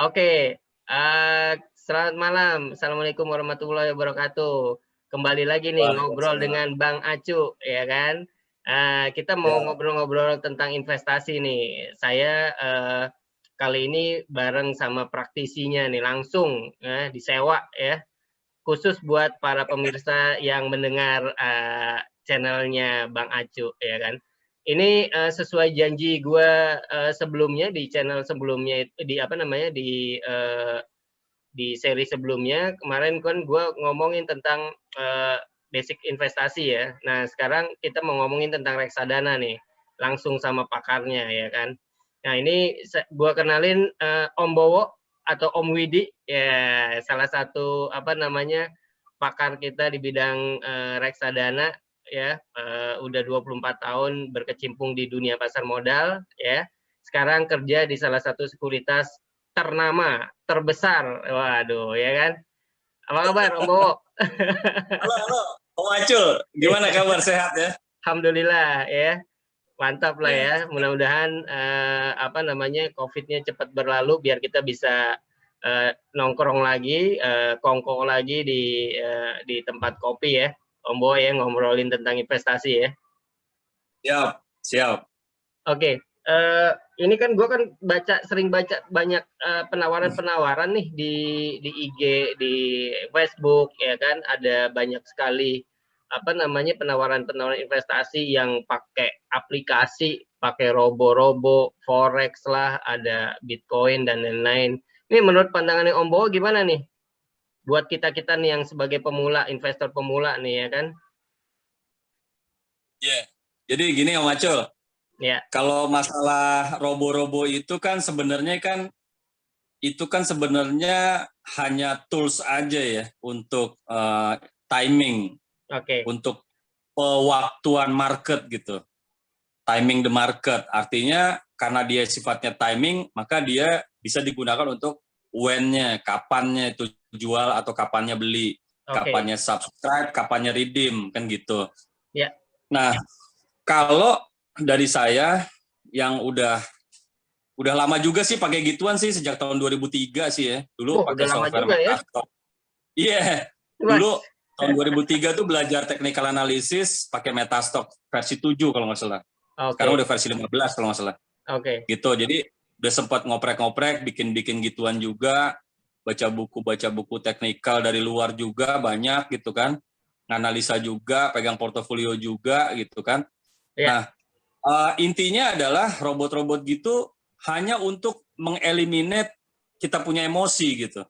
Oke, selamat malam. Assalamualaikum warahmatullahi wabarakatuh. Kembali lagi nih ngobrol dengan Bang Acu, ya kan? Kita mau ngobrol-ngobrol tentang investasi nih. Saya kali ini bareng sama praktisinya nih, langsung disewa ya, khusus buat para pemirsa yang mendengar channelnya Bang Acu, ya kan? Ini sesuai janji gue sebelumnya di channel sebelumnya, di apa namanya, di seri sebelumnya kemarin kan gue ngomongin tentang basic investasi ya. Nah sekarang kita mau ngomongin tentang reksadana nih, langsung sama pakarnya ya kan. Nah ini gue kenalin Om Bowo atau Om Widi ya, salah satu apa namanya pakar kita di bidang reksadana ya, udah 24 tahun berkecimpung di dunia pasar modal ya. Sekarang kerja di salah satu sekuritas ternama, terbesar. Waduh, ya kan? Apa kabar Om Bowo? Halo, Om Acul. Gimana kabar, sehat ya? Alhamdulillah ya. Mantap lah ya. Mudah-mudahan apa namanya COVID-nya cepat berlalu biar kita bisa nongkrong lagi, kongko lagi di tempat kopi ya. Om Bowo ya, ngobrolin tentang investasi ya. Siap. Oke, ini kan gue kan sering baca banyak penawaran-penawaran nih di IG, di Facebook ya kan, ada banyak sekali apa namanya penawaran-penawaran investasi yang pakai aplikasi, pakai robo-robo, forex lah, ada Bitcoin dan lain-lain. Ini menurut pandangannya Om Bowo gimana nih? Buat kita-kita nih yang sebagai pemula, investor pemula nih ya kan? Jadi gini Om Acul. Ya. Kalau masalah robo-robo itu kan sebenarnya hanya tools aja ya untuk timing, untuk pewaktuan market gitu. Timing the market, artinya karena dia sifatnya timing, maka dia bisa digunakan untuk when-nya, kapannya itu jual atau kapannya beli, kapannya subscribe, kapannya redeem, kan gitu. Ya. Nah, kalau dari saya yang udah lama juga sih pakai gituan sih, sejak tahun 2003 sih ya. Dulu pakai software Metastock. Iya. Dulu tahun 2003 tuh belajar technical analysis pakai Metastock versi 7 kalau nggak salah. Sekarang udah versi 15 kalau nggak salah. Gitu. Jadi udah sempat ngoprek-ngoprek, bikin gitu juga, baca buku teknikal dari luar juga banyak gitu kan. Analisa juga, pegang portofolio juga gitu kan. Nah, intinya adalah robot-robot gitu hanya untuk mengeliminate kita punya emosi gitu.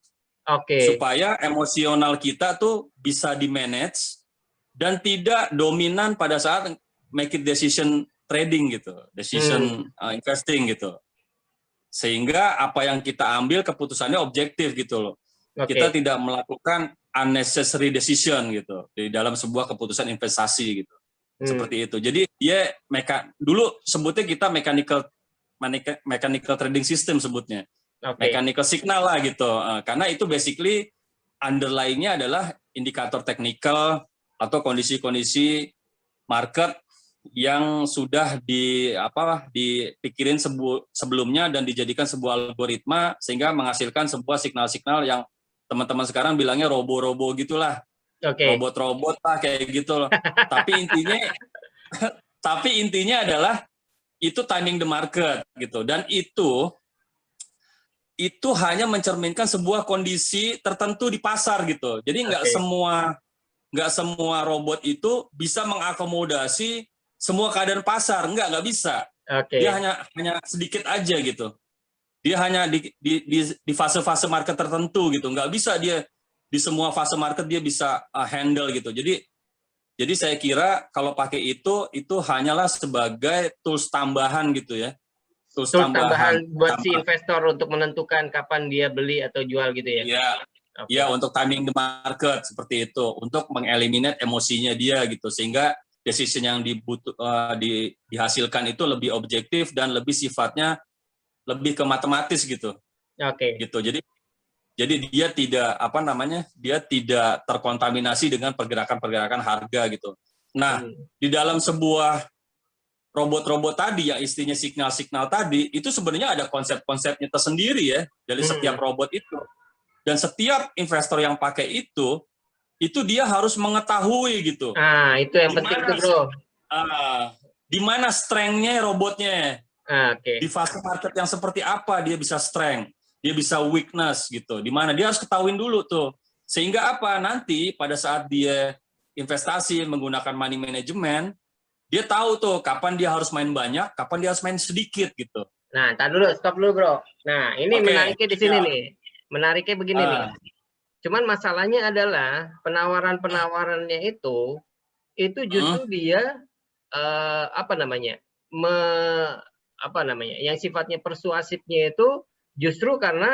Supaya emosional kita tuh bisa di-manage dan tidak dominan pada saat make it decision trading gitu, decision investing gitu. Sehingga apa yang kita ambil keputusannya objektif gitu loh. Kita tidak melakukan unnecessary decision gitu di dalam sebuah keputusan investasi gitu. Seperti itu. Jadi dia dulu sebutnya kita mechanical trading system sebutnya. Mechanical signal lah gitu. Karena itu basically underlying-nya adalah indikator teknikal atau kondisi-kondisi market yang sudah dipikirin sebelumnya dan dijadikan sebuah algoritma sehingga menghasilkan sebuah signal-signal yang teman-teman sekarang bilangnya robo-robo gitulah. Robot-robot lah kayak gitu loh. Tapi intinya adalah itu timing the market gitu, dan itu hanya mencerminkan sebuah kondisi tertentu di pasar gitu. Jadi nggak semua robot itu bisa mengakomodasi semua keadaan pasar, nggak bisa. Dia hanya sedikit aja gitu. Dia hanya di fase-fase market tertentu gitu, nggak bisa dia di semua fase market dia bisa handle gitu. Jadi saya kira kalau pakai itu hanyalah sebagai tools tambahan gitu ya. Tools tambahan buat si investor untuk menentukan kapan dia beli atau jual gitu ya. Iya, untuk timing the market seperti itu, untuk mengeliminate emosinya dia gitu, sehingga decision yang dihasilkan itu lebih objektif dan lebih sifatnya lebih ke matematis gitu. Gitu. Jadi dia tidak terkontaminasi dengan pergerakan harga gitu. Nah, di dalam sebuah robot-robot tadi yang istrinya signal-signal tadi, itu sebenarnya ada konsep-konsepnya tersendiri ya dari setiap robot itu. Dan setiap investor yang pakai itu dia harus mengetahui gitu. Itu yang penting tuh, bro. Di mana strength-nya robotnya. Okay. Di fase market yang seperti apa dia bisa strength, dia bisa weakness gitu. Di mana dia harus ketahuin dulu tuh. Sehingga apa? Nanti pada saat dia investasi menggunakan money management, dia tahu tuh kapan dia harus main banyak, kapan dia harus main sedikit gitu. Nah, entar dulu, stop dulu, bro. Nah, ini menariknya di sini nih. Menariknya begini nih. Cuman masalahnya adalah penawaran-penawarannya itu justru dia yang sifatnya persuasifnya itu justru karena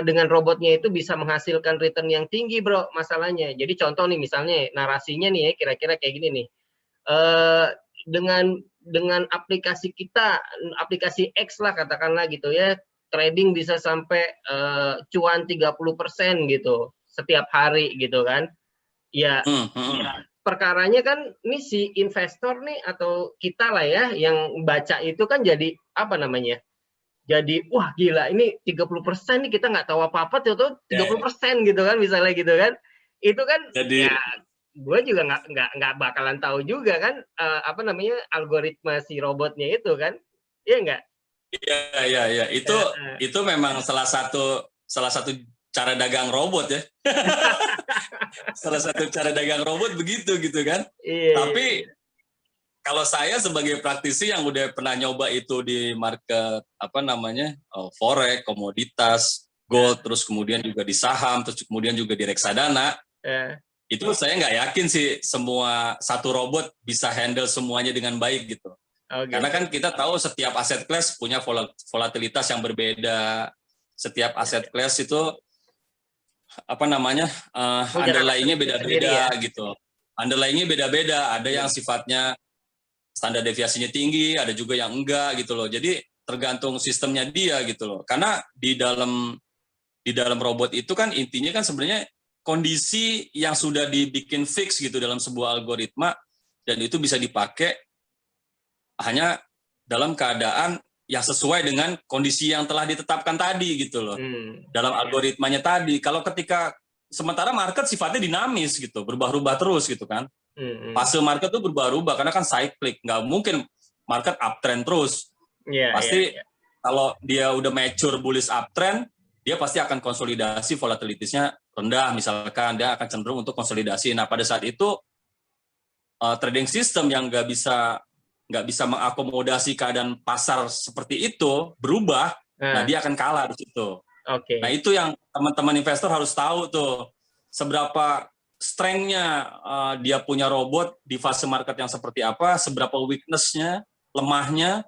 dengan robotnya itu bisa menghasilkan return yang tinggi, bro, masalahnya. Jadi contoh nih, misalnya narasinya nih ya, kira-kira kayak gini nih. Dengan aplikasi kita, aplikasi X lah katakanlah gitu ya, trading bisa sampai cuan 30% gitu setiap hari gitu kan. Ya, perkaranya kan ini si investor nih atau kita lah ya yang baca itu kan jadi jadi wah gila ini 30% nih kita nggak tahu apa-apa tuh 30% gitu kan misalnya gitu kan. Itu kan jadi, ya gue juga nggak bakalan tahu juga kan algoritma si robotnya itu kan. Iya nggak? Iya. Itu memang salah satu cara dagang robot ya. Salah satu cara dagang robot begitu gitu kan. Tapi kalau saya sebagai praktisi yang udah pernah nyoba itu di market forex, komoditas, gold, terus kemudian juga di saham, terus kemudian juga di reksadana. Itu saya nggak yakin sih semua satu robot bisa handle semuanya dengan baik gitu. Karena kan kita tahu setiap aset class punya volatilitas yang berbeda. Setiap aset class itu underlying-nya beda-beda gitu. Underlying-nya beda-beda. Ada yang sifatnya standar deviasinya tinggi, ada juga yang enggak gitu loh. Jadi tergantung sistemnya dia gitu loh. Karena di dalam robot itu kan intinya kan sebenarnya kondisi yang sudah dibikin fix gitu dalam sebuah algoritma dan itu bisa dipakai hanya dalam keadaan yang sesuai dengan kondisi yang telah ditetapkan tadi gitu loh. Dalam algoritmanya tadi. Kalau ketika sementara market sifatnya dinamis gitu, berubah-ubah terus gitu kan. Fase market itu berubah-ubah karena kan cyclic, nggak mungkin market uptrend terus. Pasti kalau dia udah mature bullish uptrend, dia pasti akan konsolidasi, volatilitasnya rendah misalkan, dia akan cenderung untuk konsolidasi. Nah pada saat itu trading system yang nggak bisa mengakomodasi keadaan pasar seperti itu berubah, nah dia akan kalah di situ. Nah itu yang teman-teman investor harus tahu tuh seberapa strength-nya dia punya robot di fase market yang seperti apa, seberapa weakness-nya, lemahnya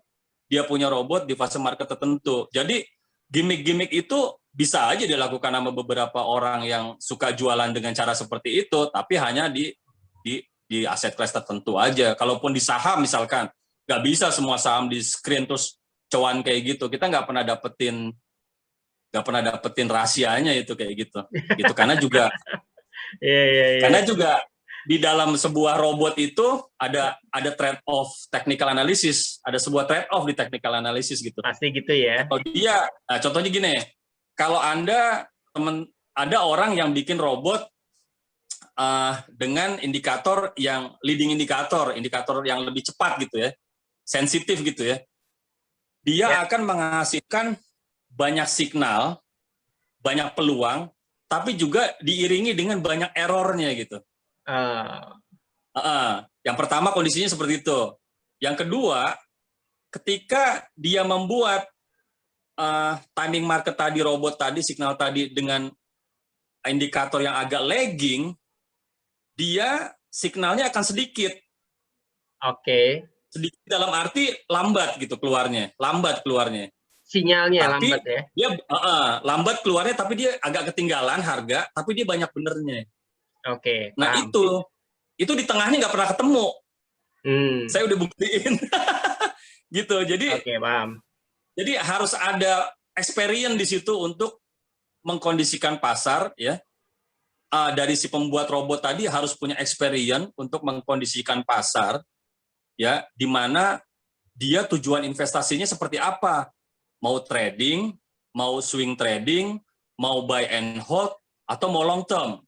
dia punya robot di fase market tertentu. Jadi gimmick-gimmick itu bisa aja dilakukan sama beberapa orang yang suka jualan dengan cara seperti itu, tapi hanya di aset class tertentu aja. Kalaupun di saham misalkan, nggak bisa semua saham di screen terus cuan kayak gitu. Kita nggak pernah dapetin rahasianya itu kayak gitu. Gitu karena juga karena juga di dalam sebuah robot itu ada trade off technical analysis, ada sebuah trade off di technical analysis gitu. Pasti gitu ya. Contohnya gini, kalau ada orang yang bikin robot dengan indikator yang leading indikator yang lebih cepat gitu ya, sensitif gitu ya, dia akan menghasilkan banyak signal, banyak peluang, tapi juga diiringi dengan banyak errornya gitu. Yang pertama kondisinya seperti itu. Yang kedua, ketika dia membuat timing market tadi, robot tadi, signal tadi dengan indikator yang agak lagging, dia signalnya akan sedikit. Sedikit dalam arti lambat gitu keluarnya. Sinyalnya tapi lambat ya. Dia lambat keluarnya tapi dia agak ketinggalan harga, tapi dia banyak benernya. Nah itu di tengahnya nggak pernah ketemu. Saya udah buktiin. Gitu. Jadi Jadi harus ada experience di situ untuk mengkondisikan pasar ya. Dari si pembuat robot tadi harus punya experience untuk mengkondisikan pasar ya, di mana dia tujuan investasinya seperti apa, mau trading, mau swing trading, mau buy and hold, atau mau long term.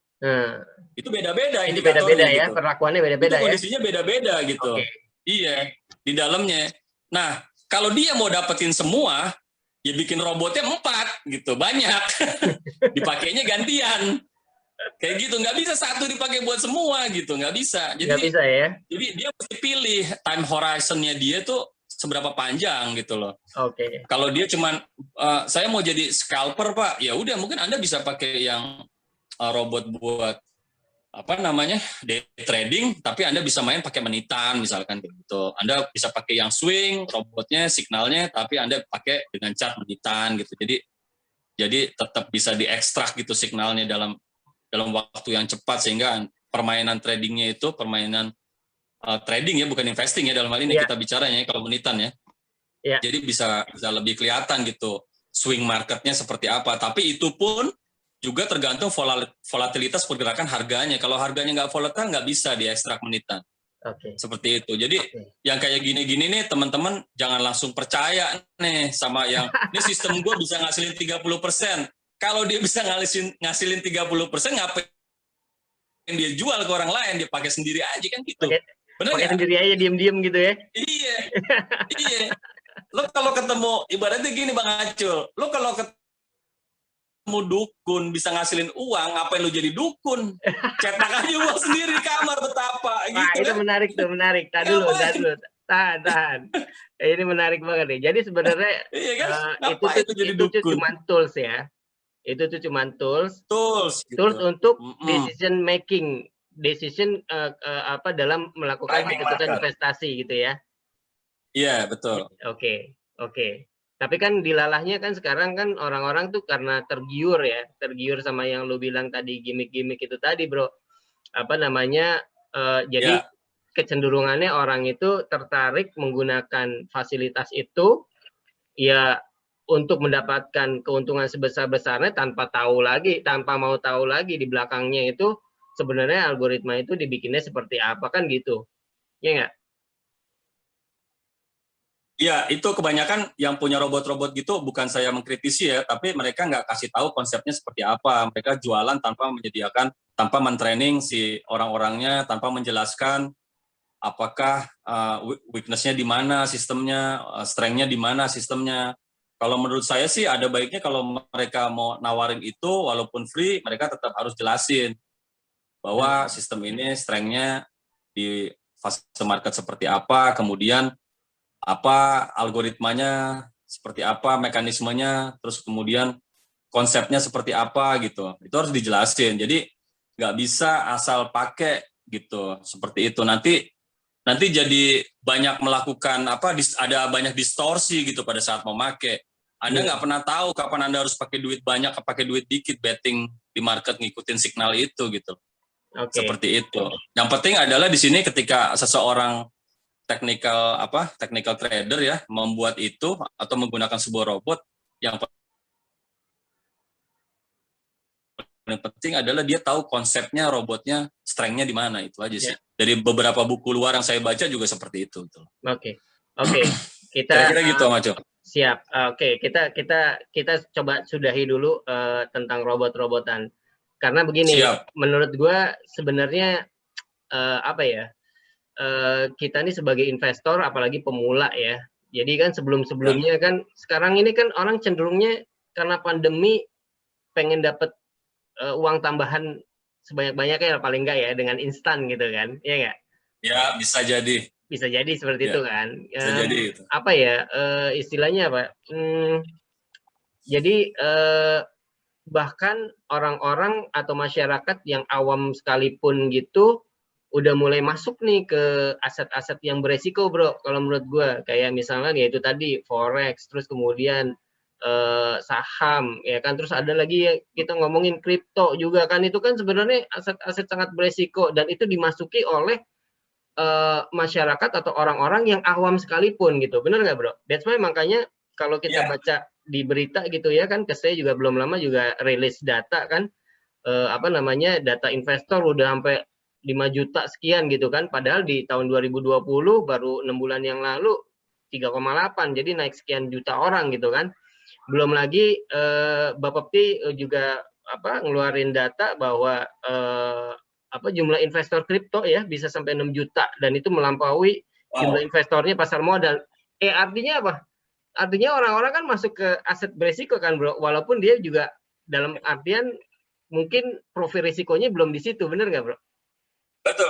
Itu beda-beda indikatornya ya, gitu. Perlakuannya beda-beda ya. Itu kondisinya beda-beda gitu. Okay. Iya, di dalamnya. Nah, kalau dia mau dapetin semua, ya bikin robotnya 4 gitu, banyak. Dipakainya gantian. Kayak gitu, nggak bisa satu dipakai buat semua gitu, nggak bisa. Jadi nggak bisa ya. Jadi dia mesti pilih time horizon-nya dia tuh seberapa panjang gitu loh. Oke. Kalau dia cuman saya mau jadi scalper Pak, ya udah mungkin Anda bisa pakai yang robot buat apa namanya day trading, tapi Anda bisa main pakai menitan misalkan gitu. Anda bisa pakai yang swing, robotnya signalnya, tapi Anda pakai dengan chart menitan gitu. Jadi tetap bisa diekstrak gitu signalnya dalam waktu yang cepat, sehingga permainan tradingnya itu permainan trading ya, bukan investing ya dalam hal ini kita bicaranya kalau menitan ya. Jadi bisa lebih kelihatan gitu swing marketnya seperti apa. Tapi itu pun juga tergantung volatilitas pergerakan harganya. Kalau harganya nggak volatile, nggak bisa diekstrak menitan. Seperti itu. Jadi yang kayak gini-gini nih teman-teman jangan langsung percaya nih sama yang ini sistem gue bisa ngasilin 30%. Kalau dia bisa ngasilin 30%, ngapain dia jual ke orang lain? Dia pakai sendiri aja kan gitu. Pakai sendiri aja diem-diem gitu ya. Iya. Lo kalau ketemu, ibaratnya gini Bang Acul, lo kalau ketemu dukun bisa ngasilin uang, ngapain lo jadi dukun? Cetak aja uang sendiri di kamar, betapa. Wah, gitu, itu kan? Menarik. Tahan. Ini menarik banget nih. Jadi sebenarnya itu cuma tools ya. Itu tuh cuma tools untuk decision making, dalam melakukan keputusan investasi gitu ya. Iya, betul. Oke. Tapi kan dilalahnya kan sekarang kan orang-orang tuh karena tergiur sama yang lu bilang tadi, gimmick-gimmick itu tadi, Bro. Apa namanya? Jadi kecenderungannya orang itu tertarik menggunakan fasilitas itu ya untuk mendapatkan keuntungan sebesar-besarnya tanpa mau tahu lagi di belakangnya itu sebenarnya algoritma itu dibikinnya seperti apa kan gitu. Ya nggak? Iya, itu kebanyakan yang punya robot-robot gitu, bukan saya mengkritisi ya, tapi mereka nggak kasih tahu konsepnya seperti apa. Mereka jualan tanpa mentraining si orang-orangnya, tanpa menjelaskan apakah weakness-nya di mana sistemnya, strength-nya di mana sistemnya. Kalau menurut saya sih ada baiknya kalau mereka mau nawarin itu, walaupun free, mereka tetap harus jelasin bahwa sistem ini strength-nya di fase market seperti apa, kemudian apa algoritmanya seperti apa, mekanismenya, terus kemudian konsepnya seperti apa gitu. Itu harus dijelasin. Jadi nggak bisa asal pakai gitu, seperti itu. Nanti jadi banyak melakukan ada banyak distorsi gitu pada saat memakai. Anda nggak pernah tahu kapan Anda harus pakai duit banyak, pakai duit dikit betting di market ngikutin signal itu gitu. Seperti itu. Yang penting adalah di sini ketika seseorang technical trader ya membuat itu atau menggunakan sebuah robot, yang paling penting adalah dia tahu konsepnya, robotnya, strength-nya di mana, itu aja sih. Dari beberapa buku luar yang saya baca juga seperti itu. Oke. Kita kira-kira gitu, Maco. Siap. Oke, kita coba sudahi dulu tentang robot-robotan. Karena begini, menurut gua sebenarnya kita ini sebagai investor, apalagi pemula ya. Jadi kan sebelum-sebelumnya kan sekarang ini kan orang cenderungnya karena pandemi pengen dapat uang tambahan sebanyak-banyaknya paling enggak ya dengan instan gitu kan. Iya enggak? Ya, bisa jadi. Bisa jadi seperti itu kan. Bisa jadi itu. Apa ya istilahnya apa? Jadi bahkan orang-orang atau masyarakat yang awam sekalipun gitu udah mulai masuk nih ke aset-aset yang beresiko, Bro. Kalau menurut gue, kayak misalnya ya itu tadi forex, terus kemudian saham, ya kan. Terus ada lagi ya kita ngomongin kripto juga kan. Itu kan sebenarnya aset-aset sangat beresiko dan itu dimasuki oleh masyarakat atau orang-orang yang awam sekalipun gitu. Benar nggak, Bro? That's why makanya kalau kita baca di berita gitu ya kan, saya juga belum lama juga rilis data kan, data investor udah sampai juta sekian gitu kan, padahal di tahun 2020 baru 6 bulan yang lalu 3,8, jadi naik sekian juta orang gitu kan. Belum lagi Bapepti juga ngeluarin data bahwa jumlah investor kripto ya bisa sampai 6 juta dan itu melampaui jumlah investornya pasar modal. Artinya apa? Artinya orang-orang kan masuk ke aset beresiko kan bro, walaupun dia juga dalam artian mungkin profil risikonya belum di situ, bener nggak bro? Betul.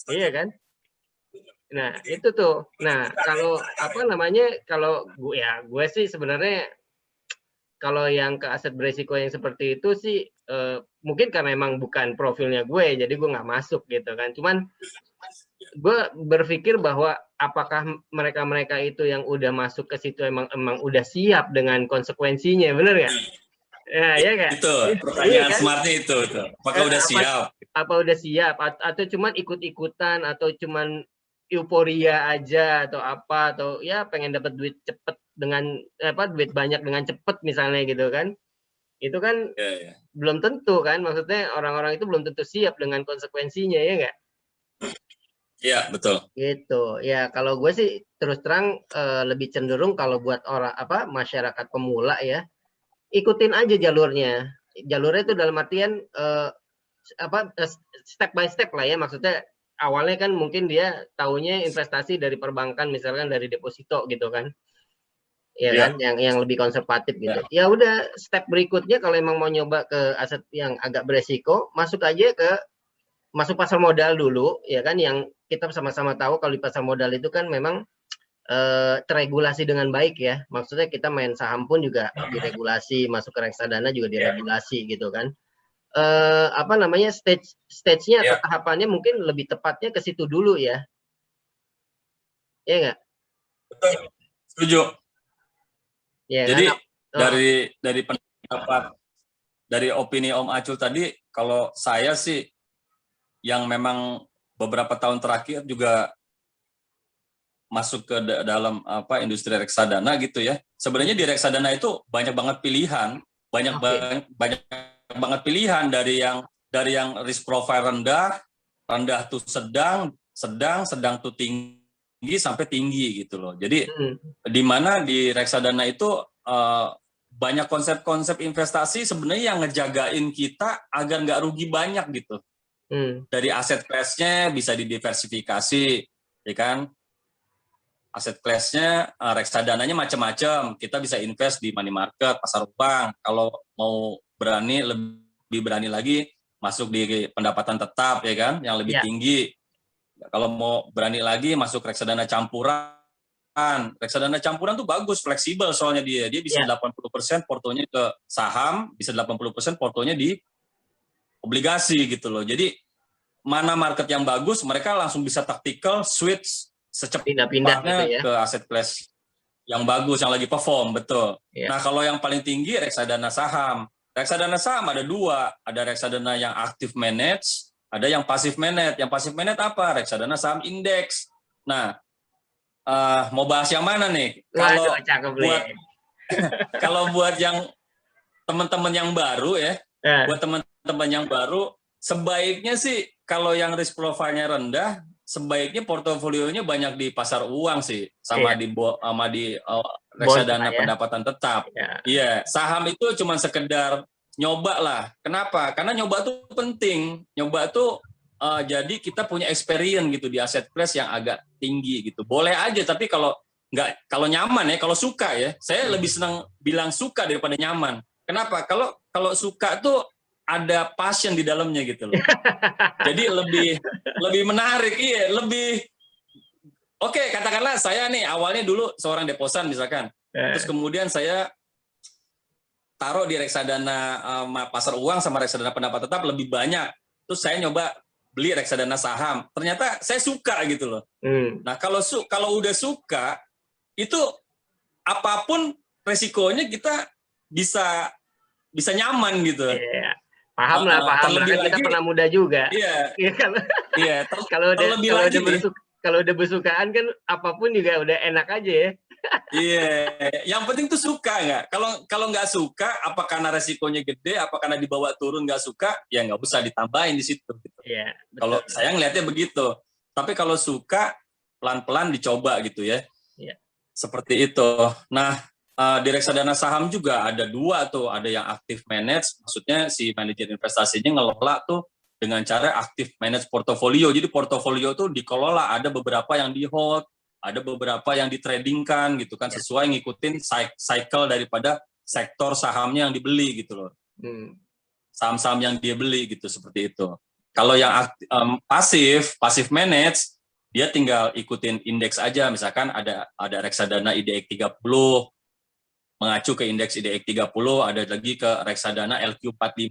Iya kan? Nah itu tuh. Nah kalau kalau gue sih sebenarnya kalau yang ke aset beresiko yang seperti itu sih mungkin karena emang bukan profilnya gue, jadi gue nggak masuk gitu kan. Cuman gue berpikir bahwa apakah mereka itu yang udah masuk ke situ emang udah siap dengan konsekuensinya, bener nggak? Ya, iya nggak? Itu pertanyaan kan? Smartnya itu. Apakah udah siap? Apa udah siap? Atau cuman ikut-ikutan atau cuman euforia aja atau apa, atau ya pengen dapat duit cepet dengan duit banyak dengan cepet misalnya gitu kan? Itu kan belum tentu kan, maksudnya orang-orang itu belum tentu siap dengan konsekuensinya, ya nggak? Iya, betul. Gitu. Ya, kalau gue sih terus terang lebih cenderung kalau buat orang masyarakat pemula ya, ikutin aja jalurnya. Jalurnya itu dalam artian step by step lah ya, maksudnya awalnya kan mungkin dia taunya investasi dari perbankan misalkan dari deposito gitu kan. Ya kan, yang lebih konservatif gitu. Ya udah, step berikutnya kalau emang mau nyoba ke aset yang agak beresiko, masuk pasar modal dulu, ya kan, yang kita sama-sama tahu kalau di pasar modal itu kan memang terregulasi dengan baik ya. Maksudnya kita main saham pun juga diregulasi, masuk ke reksadana juga diregulasi gitu kan. Stage-nya atau tahapannya mungkin lebih tepatnya ke situ dulu ya. Iya nggak? Betul. Setuju. Ya, jadi dari pendapat, dari opini Om Acul tadi, kalau saya sih yang memang beberapa tahun terakhir juga masuk ke dalam industri reksadana gitu ya. Sebenarnya di reksadana itu banyak banget pilihan, banyak banget pilihan dari yang risk profile rendah tuh sedang tuh tinggi sampai tinggi gitu loh. Jadi di mana di reksadana itu banyak konsep-konsep investasi sebenarnya yang ngejagain kita agar nggak rugi banyak gitu. Dari aset class-nya bisa didiversifikasi, ya kan? Aset class-nya, reksadananya macam-macam. Kita bisa invest di money market, pasar uang. Kalau mau lebih berani lagi masuk di pendapatan tetap, ya kan, yang lebih tinggi. Kalau mau berani lagi masuk reksadana campuran. Reksadana campuran tuh bagus, fleksibel soalnya dia bisa 80% portonya ke saham, bisa 80% portonya di obligasi gitu loh. Jadi mana market yang bagus, mereka langsung bisa tactical switch secepatnya gitu ya, ke aset class yang bagus, yang lagi perform, betul. Nah, kalau yang paling tinggi reksadana saham. Reksadana saham ada dua, ada reksadana yang active manage, ada yang passive manage. Yang passive manage apa? Reksadana saham indeks. Nah, mau bahas yang mana nih? Kalau buat yang teman-teman yang baru ya, buat teman-teman yang baru, sebaiknya sih kalau yang risk profile-nya rendah, sebaiknya portofolionya banyak di pasar uang sih, sama di reksadana pendapatan tetap. Iya, saham itu cuma sekedar nyoba lah. Kenapa? Karena nyoba tuh penting. Nyoba tuh jadi kita punya experience gitu di aset class yang agak tinggi gitu. Boleh aja, tapi kalau nyaman ya, kalau suka ya, saya lebih senang bilang suka daripada nyaman. Kenapa? Kalau suka tuh ada passion di dalamnya gitu loh. Jadi lebih menarik, lebih oke, katakanlah saya nih awalnya dulu seorang deposan misalkan. Terus kemudian saya taruh di reksadana pasar uang sama reksadana pendapat tetap lebih banyak. Terus saya nyoba beli reksadana saham. Ternyata saya suka gitu loh. Nah, kalau udah suka itu apapun resikonya kita bisa nyaman gitu. Paham lah, paham. Kita pernah muda juga. Iya. Kalau udah bersukaan kan apapun juga udah enak aja ya. Iya, yang penting tuh suka nggak. Kalau nggak suka, apa karena resikonya gede, apa karena dibawa turun nggak suka, ya nggak usah ditambahin di situ. Gitu. Iya, Kalau betul. saya ngelihatnya begitu. Tapi kalau suka, pelan-pelan dicoba gitu ya. Iya. Seperti itu. Nah, di reksadana saham juga ada dua tuh, ada yang aktif manage, maksudnya si manajer investasinya ngelola tuh dengan cara aktif manage portofolio. Jadi portofolio tuh dikelola, ada beberapa yang di hold, ada beberapa yang ditradingkan gitu kan, Ya. sesuai ngikutin cycle daripada sektor sahamnya yang dibeli gitu loh. Saham-saham yang dia beli gitu, seperti itu. Kalau yang pasif manage, dia tinggal ikutin indeks aja, misalkan ada reksadana IDX 30, mengacu ke indeks IDX 30, ada lagi ke reksadana LQ45,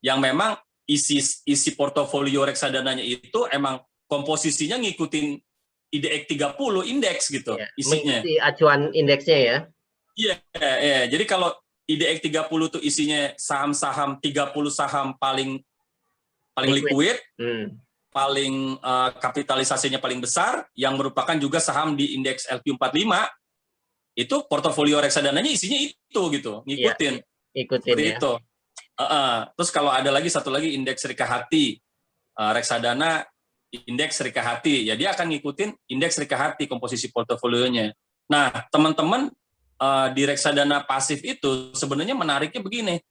yang memang isi portofolio reksadananya itu emang komposisinya ngikutin IDX 30 indeks gitu Ya, isinya. mengikuti acuan indeksnya ya. Iya, yeah. Jadi kalau IDX 30 tuh isinya saham-saham 30 saham paling liquid, paling kapitalisasinya paling besar, yang merupakan juga saham di indeks LQ45, itu portofolio reksadananya isinya itu gitu, ngikutin. Ya, ikutin seperti ya. itu. Terus kalau ada lagi satu lagi indeks Rikahati, reksadana indeks Rikahati, ya dia akan ngikutin indeks Rikahati komposisi portofolionya. Nah, teman-teman di reksadana pasif itu sebenarnya menariknya begini.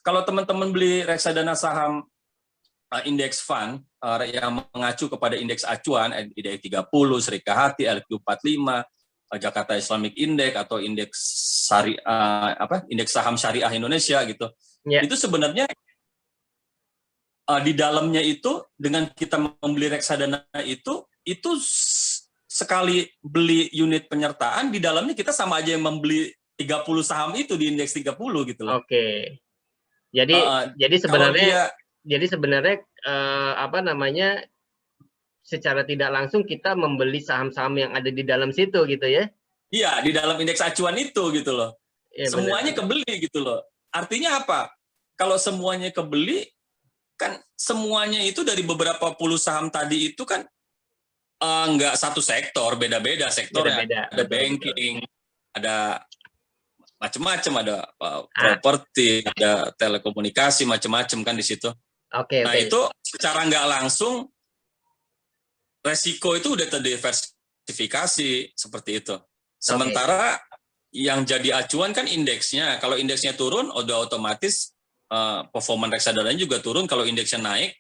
Kalau teman-teman beli reksadana saham indeks fund yang mengacu kepada indeks acuan IDX 30, Serikahati, LQ45, Jakarta Islamic Index atau indeks indeks saham syariah Indonesia gitu. Ya. Itu sebenarnya di dalamnya itu dengan kita membeli reksadana itu sekali beli unit penyertaan, di dalamnya kita sama aja yang membeli 30 saham itu di indeks 30 gitu loh. Oke. Jadi sebenarnya apa namanya, secara tidak langsung kita membeli saham-saham yang ada di dalam situ gitu ya? Iya, di dalam indeks acuan itu gitu loh. Ya, semuanya kebeli gitu loh. Artinya apa? Kalau semuanya kebeli, kan semuanya itu dari beberapa puluh saham tadi itu kan nggak satu sektor, beda-beda sektornya. Ada banking, ada macam-macam, ada properti, ada telekomunikasi, macam-macam kan di situ. Nah itu secara nggak langsung resiko itu udah terdiversifikasi seperti itu. Sementara yang jadi acuan kan indeksnya. Kalau indeksnya turun, udah otomatis performa reksadana juga turun. Kalau indeksnya naik,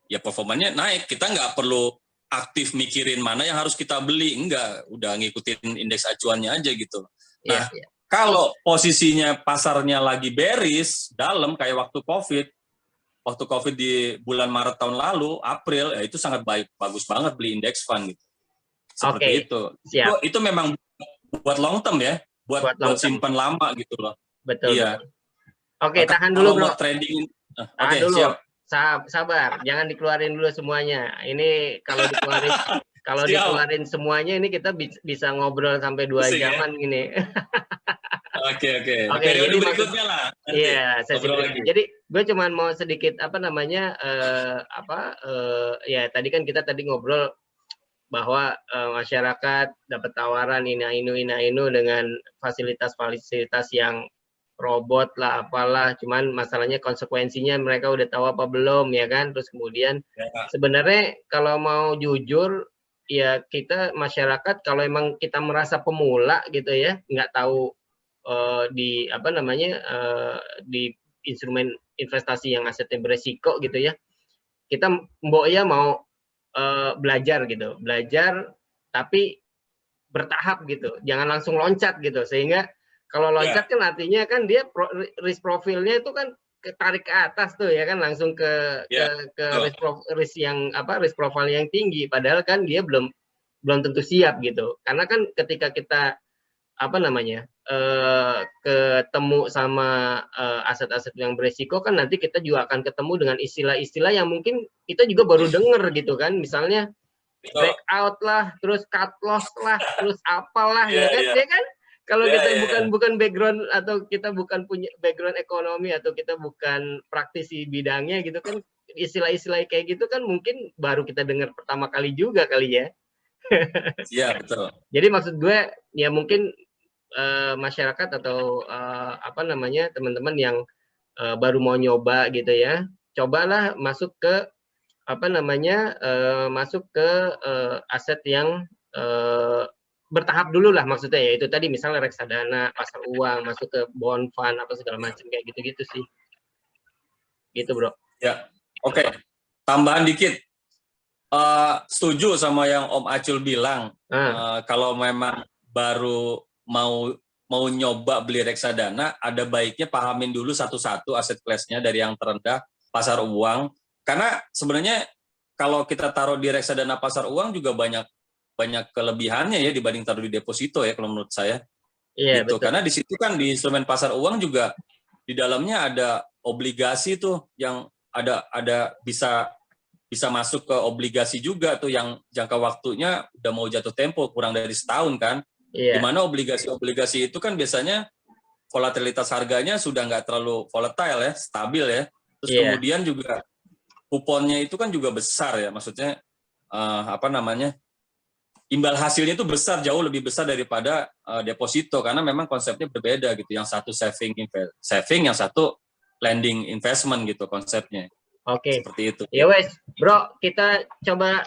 ya performanya naik. Kita nggak perlu aktif mikirin mana yang harus kita beli. Enggak, udah ngikutin indeks acuannya aja gitu. Nah, kalau posisinya pasarnya lagi bearish, dalam kayak waktu COVID di bulan Maret tahun lalu, April, ya itu sangat bagus banget beli indeks fund gitu. Seperti itu. Itu memang buat long term ya, buat simpan lama gitu loh. Betul. Iya. Oke, tahan dulu bro. Trading. Tahan dulu. Siap. Sabar, jangan dikeluarin dulu semuanya. Ini kalau dikeluarin semuanya ini kita bisa ngobrol sampai 2 jaman gini. Oke. Periode berikutnya lah. Iya, sesi berikutnya. Jadi gue cuma mau sedikit ya tadi kan kita ngobrol bahwa masyarakat dapat tawaran inu dengan fasilitas-fasilitas yang robot lah apalah, cuman masalahnya konsekuensinya mereka udah tahu apa belum ya kan. Terus kemudian sebenarnya kalau mau jujur ya, kita masyarakat kalau emang kita merasa pemula gitu ya, nggak tahu di instrumen investasi yang asetnya beresiko gitu ya, kita mau belajar tapi bertahap gitu, jangan langsung loncat gitu. Sehingga kalau loncat kan artinya kan dia risk profilnya itu kan ketarik ke atas tuh ya kan, langsung ke risk profile yang tinggi, padahal kan dia belum tentu siap gitu. Karena kan ketika kita ketemu sama aset-aset yang beresiko kan, nanti kita juga akan ketemu dengan istilah-istilah yang mungkin kita juga baru dengar gitu kan, misalnya breakout lah, terus cut loss lah, terus apalah ya kan. Kalau kita bukan background, atau kita bukan punya background ekonomi, atau kita bukan praktisi bidangnya gitu kan, istilah-istilah kayak gitu kan mungkin baru kita dengar pertama kali juga kali ya. Iya, betul. Jadi maksud gue ya mungkin masyarakat atau apa namanya teman-teman yang baru mau nyoba gitu ya, cobalah masuk ke apa namanya masuk ke aset yang bertahap dulu lah maksudnya ya itu tadi misalnya reksadana, pasar uang, masuk ke bond fund apa segala macam kayak gitu-gitu sih. Gitu, Bro. Ya. Oke. Tambahan dikit. Setuju sama yang Om Acul bilang. Kalau memang baru mau nyoba beli reksadana, ada baiknya pahamin dulu satu-satu aset kelasnya dari yang terendah, pasar uang. Karena sebenarnya kalau kita taruh di reksadana pasar uang juga banyak kelebihannya ya dibanding taruh di deposito ya kalau menurut saya. Iya, gitu. betul. Karena di situ kan di instrumen pasar uang juga di dalamnya ada obligasi tuh yang ada bisa masuk ke obligasi juga tuh yang jangka waktunya udah mau jatuh tempo kurang dari setahun kan. Iya. Dimana obligasi itu kan biasanya volatilitas harganya sudah nggak terlalu volatile ya, stabil ya. Terus kemudian juga kuponnya itu kan juga besar ya, maksudnya apa namanya, imbal hasilnya itu besar, jauh lebih besar daripada deposito karena memang konsepnya berbeda gitu. Yang satu saving, yang satu lending investment gitu konsepnya. Oke. Seperti itu. Ya wes, Bro, kita coba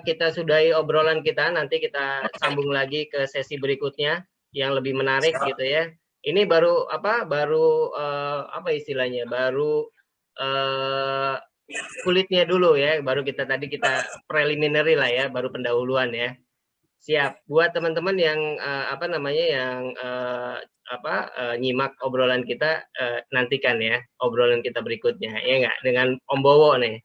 kita sudahi obrolan kita, nanti kita sambung lagi ke sesi berikutnya yang lebih menarik gitu ya. Ini baru apa? Baru apa istilahnya? Baru kulitnya dulu ya, baru kita preliminary lah ya, baru pendahuluan ya. Siap. Buat teman-teman yang apa namanya yang nyimak obrolan kita, nantikan ya obrolan kita berikutnya ya nggak dengan Om Bowo nih.